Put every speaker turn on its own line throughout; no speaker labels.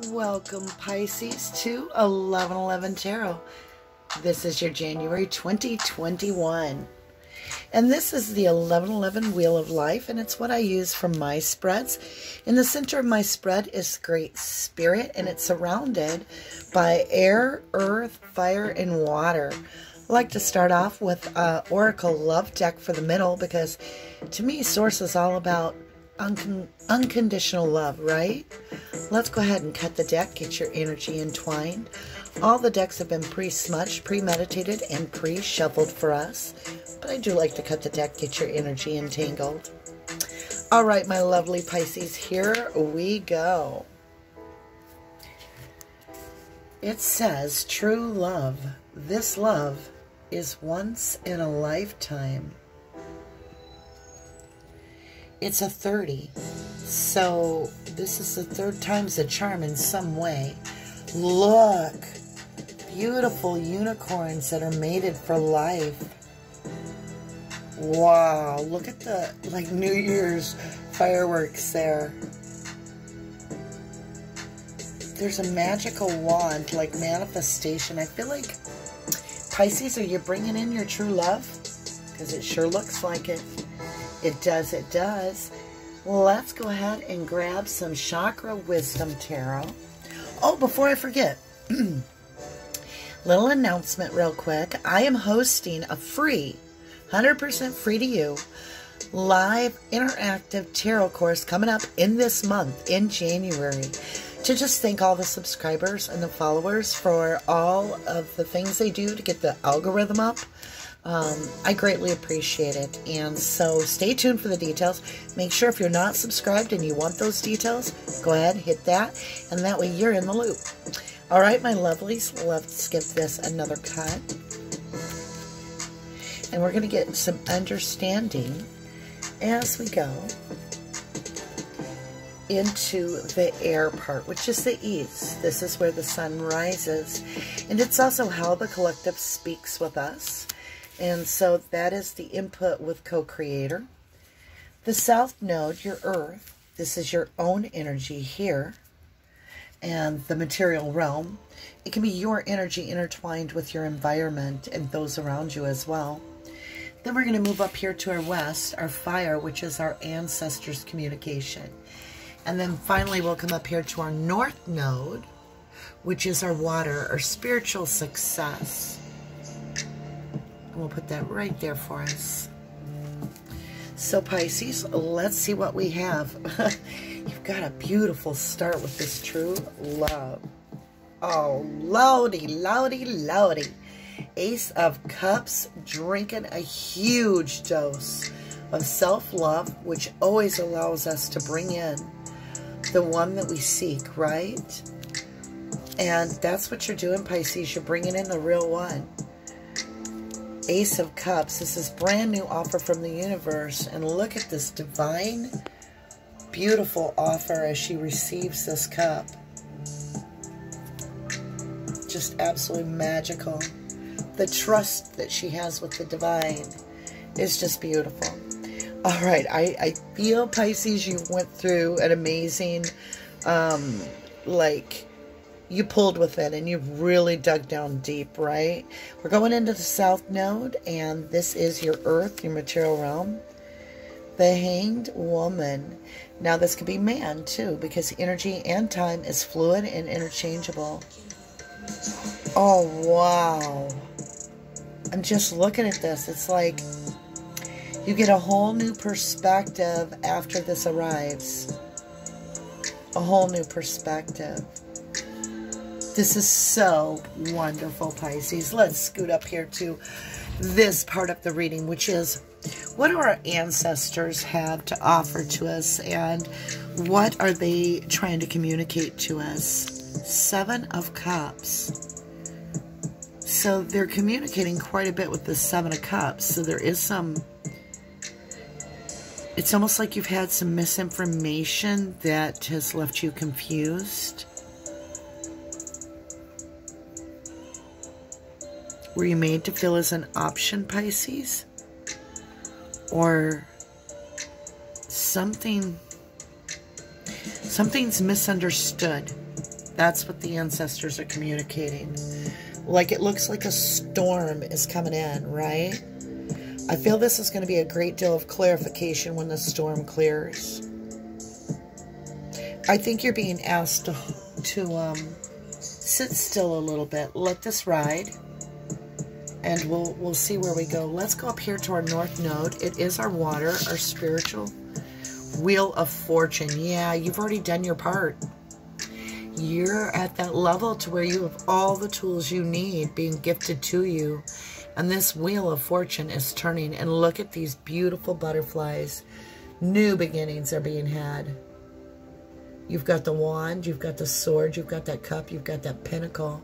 Welcome, Pisces, to 1111 Tarot. This is your January 2021. And this is the 1111 Wheel of Life, and it's what I use for my spreads. In the center of my spread is Great Spirit, and it's surrounded by air, earth, fire, and water. I like to start off with Oracle Love deck for the middle, because to me, Source is all about unconditional love, right? Let's go ahead and cut the deck, get your energy entwined. All the decks have been pre-smudged, premeditated, and pre-shuffled for us. But I do like to cut the deck, get your energy entangled. All right, my lovely Pisces, here we go. It says, true love. This love is once in a lifetime. It's a 30. So this is the third time's a charm in some way. Look. Beautiful unicorns that are mated for life. Wow. Look at the like New Year's fireworks there. There's a magical wand, like manifestation. I feel like, Pisces, are you bringing in your true love? Because it sure looks like it. It does, it does. Let's go ahead and grab some Chakra Wisdom Tarot. Oh, before I forget, little announcement real quick. I am hosting a free, 100% free to you, live interactive tarot course coming up in this month, in January, to just thank all the subscribers and the followers for all of the things they do to get the algorithm up. I greatly appreciate it. And so stay tuned for the details. Make sure if you're not subscribed and you want those details, go ahead, hit that, and that way you're in the loop. All right, my lovelies, let's give this another cut. And we're going to get some understanding as we go into the air part, which is the east. This is where the sun rises. And it's also how the collective speaks with us. And so that is the input with co-creator. The south node, your earth, this is your own energy here. And the material realm, it can be your energy intertwined with your environment and those around you as well. Then we're going to move up here to our west, our fire, which is our ancestors' communication. And then finally we'll come up here to our north node, which is our water, our spiritual success. We'll put that right there for us. So Pisces, let's see what we have. You've got a beautiful start with this true love. Oh, lordy, lordy, lordy. Ace of Cups, drinking a huge dose of self-love, which always allows us to bring in the one that we seek, right? And that's what you're doing, Pisces. You're bringing in the real one. Ace of Cups, this is brand new offer from the universe, and look at this divine, beautiful offer as she receives this cup. Just absolutely magical. The trust that she has with the divine is just beautiful. All right, I feel, Pisces, you went through an amazing, you pulled with it and you've really dug down deep, right? We're going into the south node, and this is your earth, your material realm. The Hanged Woman. Now this could be man too, because energy and time is fluid and interchangeable. Oh, wow. I'm just looking at this. It's like you get a whole new perspective after this arrives. A whole new perspective. This is so wonderful, Pisces. Let's scoot up here to this part of the reading, which is what do our ancestors have to offer to us, and what are they trying to communicate to us? Seven of Cups. So they're communicating quite a bit with the Seven of Cups. So there is some, it's almost like you've had some misinformation that has left you confused. Were you made to feel as an option, Pisces? Or something's misunderstood. That's what the ancestors are communicating. Like it looks like a storm is coming in, right? I feel this is going to be a great deal of clarification when the storm clears. I think you're being asked to sit still a little bit. Let this ride. And we'll see where we go. Let's go up here to our North Node. It is our water, our spiritual Wheel of Fortune. Yeah, you've already done your part. You're at that level to where you have all the tools you need being gifted to you. And this Wheel of Fortune is turning. And look at these beautiful butterflies. New beginnings are being had. You've got the wand, you've got the sword, you've got that cup, you've got that pentacle.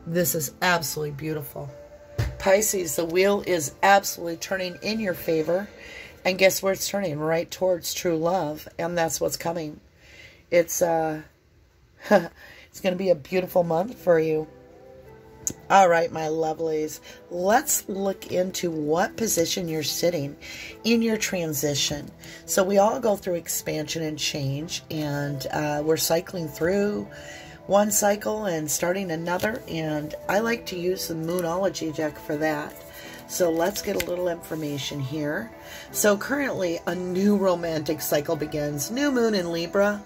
This is absolutely beautiful. Pisces, the wheel is absolutely turning in your favor. And guess where it's turning? Right towards true love. And that's what's coming. It's it's going to be a beautiful month for you. All right, my lovelies. Let's look into what position you're sitting in your transition. So we all go through expansion and change. And we're cycling through one cycle and starting another, and I like to use the Moonology deck for that. So let's get a little information here. So currently a new romantic cycle begins. New moon in Libra.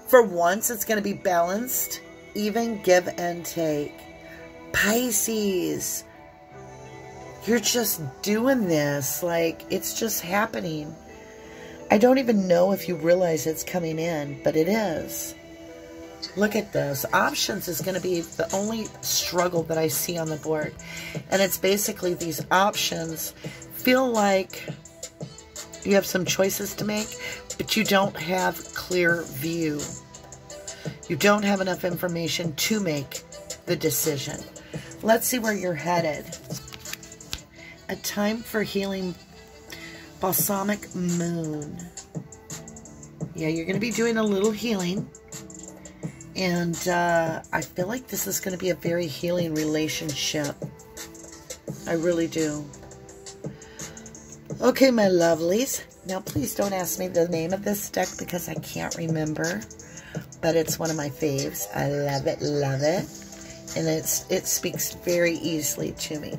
For once it's going to be balanced, even, give and take. Pisces, you're just doing this like it's just happening. I don't even know if you realize it's coming in, but it is. Look at this. Options is going to be the only struggle that I see on the board. And it's basically these options feel like you have some choices to make, but you don't have clear view. You don't have enough information to make the decision. Let's see where you're headed. A time for healing. Balsamic moon. Yeah, you're going to be doing a little healing. And I feel like this is going to be a very healing relationship. I really do. Okay, my lovelies. Now, please don't ask me the name of this deck because I can't remember. But it's one of my faves. I love it, love it. And it speaks very easily to me.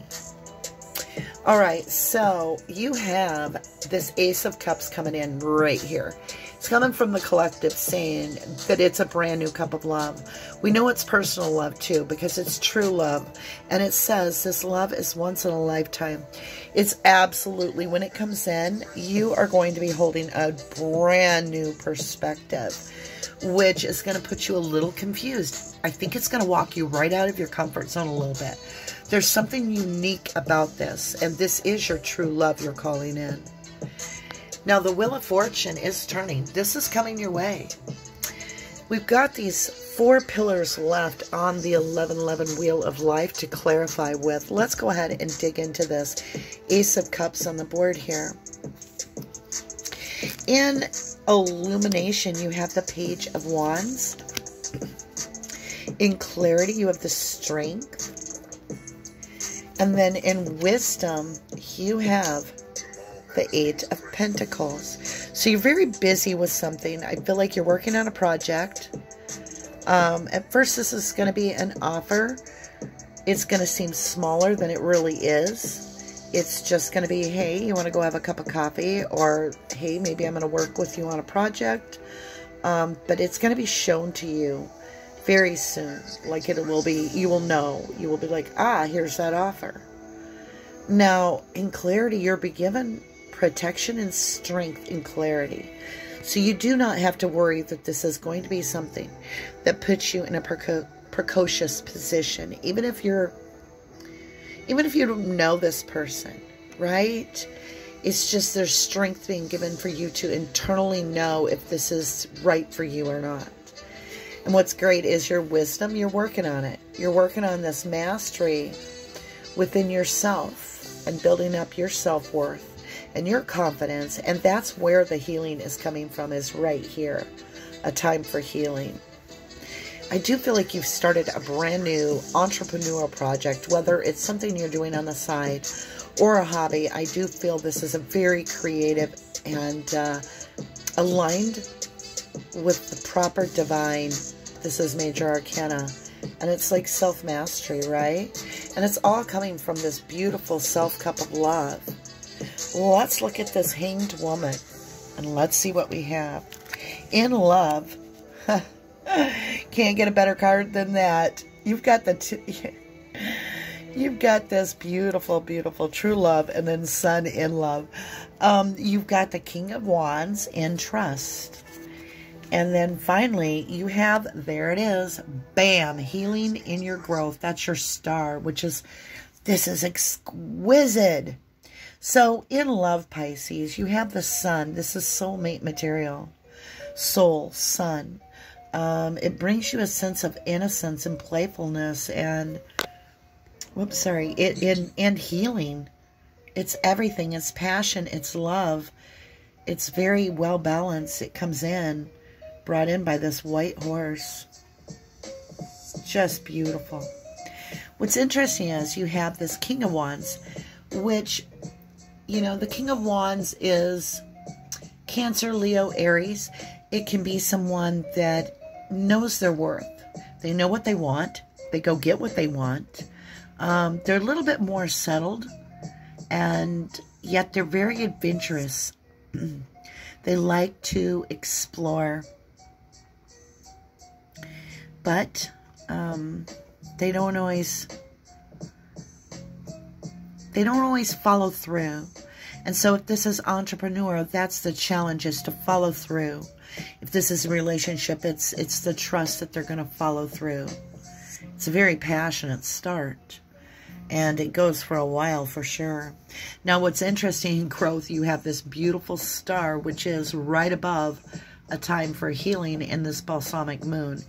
All right, so you have this Ace of Cups coming in right here. It's coming from the collective saying that it's a brand new cup of love. We know it's personal love too because it's true love. And it says this love is once in a lifetime. It's absolutely, when it comes in, you are going to be holding a brand new perspective, which is going to put you a little confused. I think it's going to walk you right out of your comfort zone a little bit. There's something unique about this, and this is your true love you're calling in. Now, the Wheel of Fortune is turning. This is coming your way. We've got these 4 pillars left on the 1111 Wheel of Life to clarify with. Let's go ahead and dig into this. Ace of Cups on the board here. In Illumination, you have the Page of Wands. In Clarity, you have the Strength. And then in Wisdom, you have the 8 of Pentacles. So you're very busy with something. I feel like you're working on a project. At first, this is going to be an offer. It's going to seem smaller than it really is. It's just going to be, hey, you want to go have a cup of coffee? Or, hey, maybe I'm going to work with you on a project. But it's going to be shown to you very soon. Like it will be, you will know. You will be like, ah, here's that offer. Now, in Clarity, you'll be given protection and strength in Clarity. So you do not have to worry that this is going to be something that puts you in a precocious position. Even if you don't know this person, right? It's just there's strength being given for you to internally know if this is right for you or not. And what's great is your wisdom, you're working on it. You're working on this mastery within yourself and building up your self-worth and your confidence. And that's where the healing is coming from, is right here. A time for healing. I do feel like you've started a brand new entrepreneurial project, whether it's something you're doing on the side or a hobby. I do feel this is a very creative and aligned with the proper divine This is Major Arcana. And it's like self-mastery, right? And it's all coming from this beautiful self-cup of love. Let's look at this Hanged Woman. And let's see what we have. In love. Can't get a better card than that. You've got you've got this beautiful, beautiful true love, and then Sun in love. You've got the King of Wands in trust. And then finally, you have, there it is, bam, healing in your growth. That's your star, which is, this is exquisite. So in love, Pisces, you have the Sun. This is soulmate material. Soul, Sun. It brings you a sense of innocence and playfulness and, whoops, sorry, and healing. It's everything. It's passion. It's love. It's very well balanced. It comes in, brought in by this white horse. Just beautiful. What's interesting is you have this King of Wands, which, you know, the King of Wands is Cancer, Leo, Aries. It can be someone that knows their worth. They know what they want. They go get what they want. They're a little bit more settled, and yet they're very adventurous. They like to explore, but they don't always follow through. And so if this is entrepreneur, that's the challenge, is to follow through. If this is a relationship, it's the trust that they're going to follow through. It's a very passionate start, and it goes for a while for sure. Now, what's interesting in growth, you have this beautiful star, which is right above a time for healing in this balsamic moon.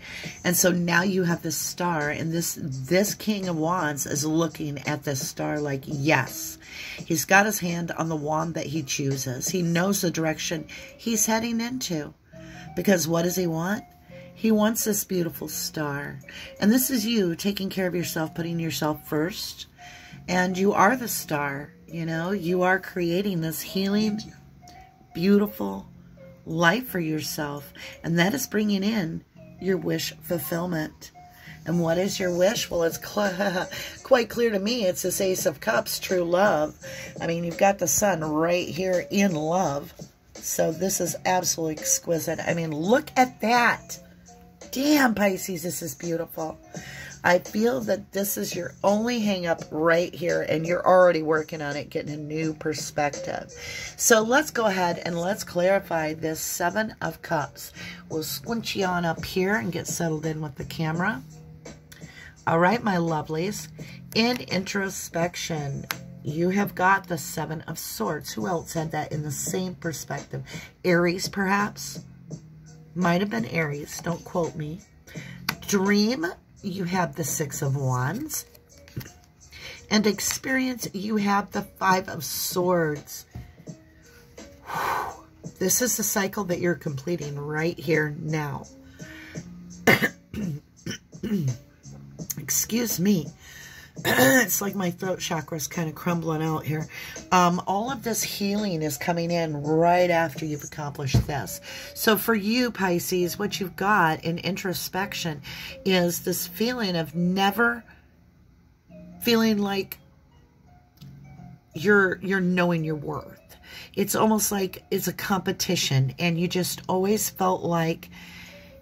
And so now you have this star, and this King of Wands is looking at this star like, yes, he's got his hand on the wand that he chooses. He knows the direction he's heading into. Because what does he want? He wants this beautiful star. And this is you taking care of yourself, putting yourself first. And you are the star, you know. You are creating this healing, beautiful life for yourself. And that is bringing in your wish fulfillment. And what is your wish? Well, it's quite clear to me. It's this Ace of Cups, true love. I mean, you've got the Sun right here in love. So this is absolutely exquisite. I mean, look at that. Damn, Pisces, this is beautiful. I feel that this is your only hang-up right here, and you're already working on it, getting a new perspective. So let's go ahead and let's clarify this Seven of Cups. We'll squinch you on up here and get settled in with the camera. All right, my lovelies. In introspection, you have got the Seven of Swords. Who else had that in the same perspective? Aries, perhaps? Might have been Aries. Don't quote me. Dream, you have the Six of Wands. And experience, you have the Five of Swords. This is the cycle that you're completing right here now. Excuse me. It's like my throat chakra is kind of crumbling out here. All of this healing is coming in right after you've accomplished this. So for you, Pisces, what you've got in introspection is this feeling of never feeling like you're knowing your worth. It's almost like it's a competition, and you just always felt like,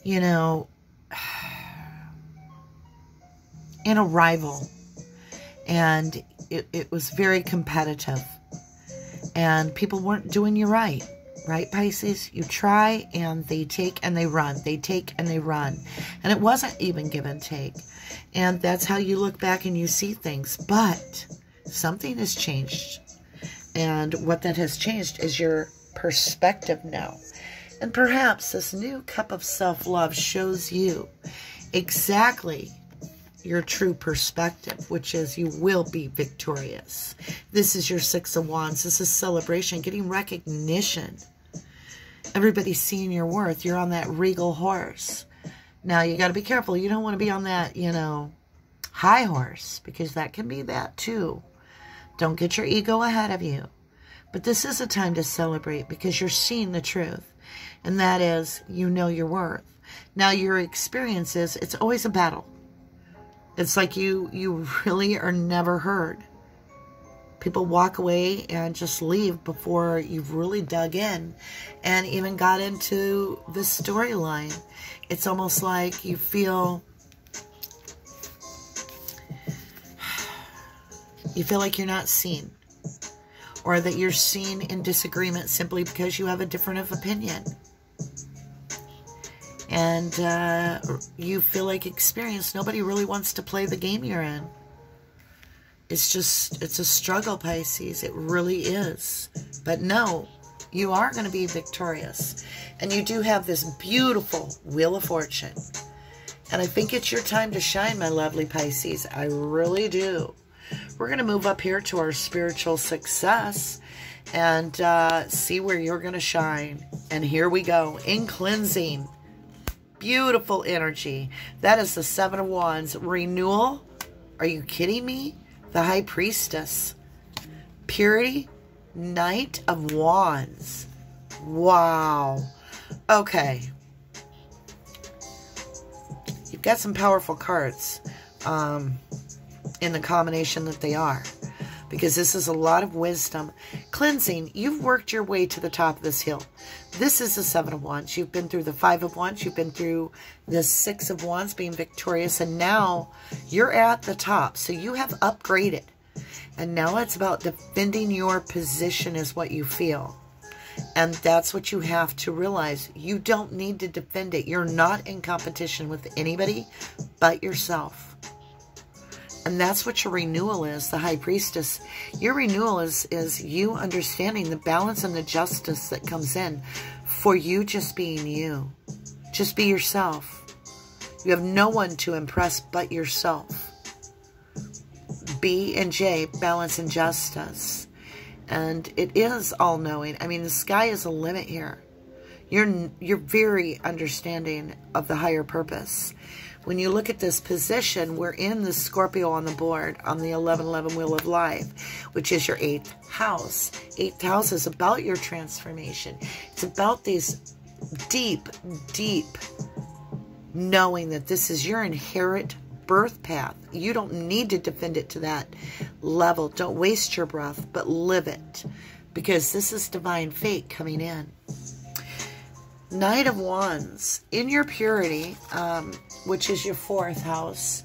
you know, in a rival. And it was very competitive. And people weren't doing you right. Right, Pisces? You try, and they take and they run. They take and they run. And it wasn't even give and take. And that's how you look back and you see things. But something has changed. And what that has changed is your perspective now. And perhaps this new cup of self-love shows you exactly your true perspective, which is you will be victorious. This is your Six of Wands. This is celebration, getting recognition. Everybody's seeing your worth. You're on that regal horse. Now, you got to be careful. You don't want to be on that, you know, high horse, because that can be that too. Don't get your ego ahead of you. But this is a time to celebrate, because you're seeing the truth. And that is, you know your worth. Now, your experiences, it's always a battle. It's like you really are never heard. People walk away and just leave before you've really dug in and even got into the storyline. It's almost like you feel like you're not seen, or that you're seen in disagreement simply because you have a different of opinion. And you feel like experience, nobody really wants to play the game you're in. It's a struggle, Pisces. It really is. But no, you are going to be victorious. And you do have this beautiful Wheel of Fortune. And I think it's your time to shine, my lovely Pisces. I really do. We're going to move up here to our spiritual success and see where you're going to shine. And here we go. In cleansing. Beautiful energy. That is the Seven of Wands. Renewal. Are you kidding me? The High Priestess. Purity. Knight of Wands. Wow. Okay. You've got some powerful cards in the combination that they are. Because this is a lot of wisdom. Cleansing. You've worked your way to the top of this hill. This is the Seven of Wands. You've been through the Five of Wands. You've been through the Six of Wands, being victorious. And now you're at the top. So you have upgraded. And now it's about defending your position is what you feel. And that's what you have to realize. You don't need to defend it. You're not in competition with anybody but yourself. And that's what your renewal is, the High Priestess. Your renewal is you understanding the balance and the justice that comes in for you just being you. Just be yourself. You have no one to impress but yourself. B and J, balance and justice. And it is all-knowing. I mean, the sky is a limit here. You're very understanding of the higher purpose. When you look at this position, we're in the Scorpio on the board, on the 1111 Wheel of Life, which is your 8th house. 8th house is about your transformation. It's about these deep, deep knowing that this is your inherent birth path. You don't need to defend it to that level. Don't waste your breath, but live it. Because this is divine fate coming in. Knight of Wands. In your purity, which is your 4th house,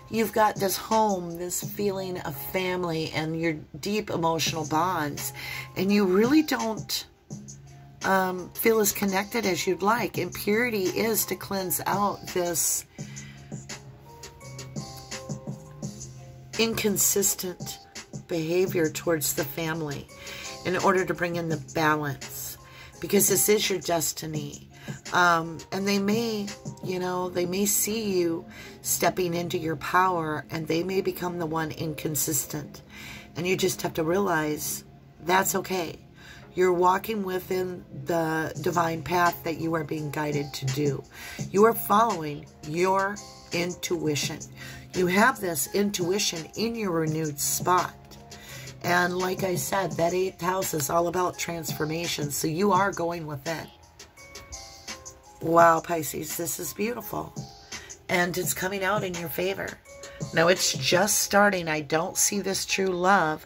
you've got this home, this feeling of family and your deep emotional bonds. And you really don't feel as connected as you'd like. And purity is to cleanse out this inconsistent behavior towards the family in order to bring in the balance. Because this is your destiny. And they may, they may see you stepping into your power and they may become the one inconsistent. And you just have to realize that's okay. You're walking within the divine path that you are being guided to do. You are following your intuition. You have this intuition in your renewed spot. And like I said, that 8th house is all about transformation. So you are going with it. Wow, Pisces, this is beautiful. And it's coming out in your favor. Now, it's just starting. I don't see this true love,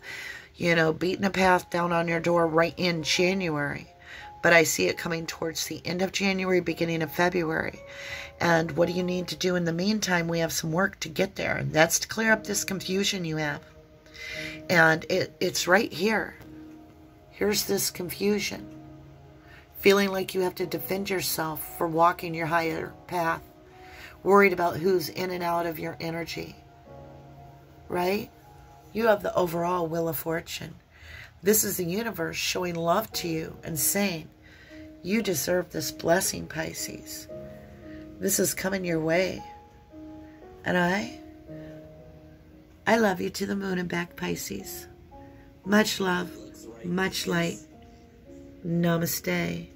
beating a path down on your door right in January. But I see it coming towards the end of January, beginning of February. And what do you need to do in the meantime? We have some work to get there. And that's to clear up this confusion you have. And it's right here. Here's this confusion. Feeling like you have to defend yourself for walking your higher path. Worried about who's in and out of your energy. Right? You have the overall Wheel of Fortune. This is the universe showing love to you and saying, you deserve this blessing, Pisces. This is coming your way. And I love you to the moon and back, Pisces. Much love, much light. Namaste.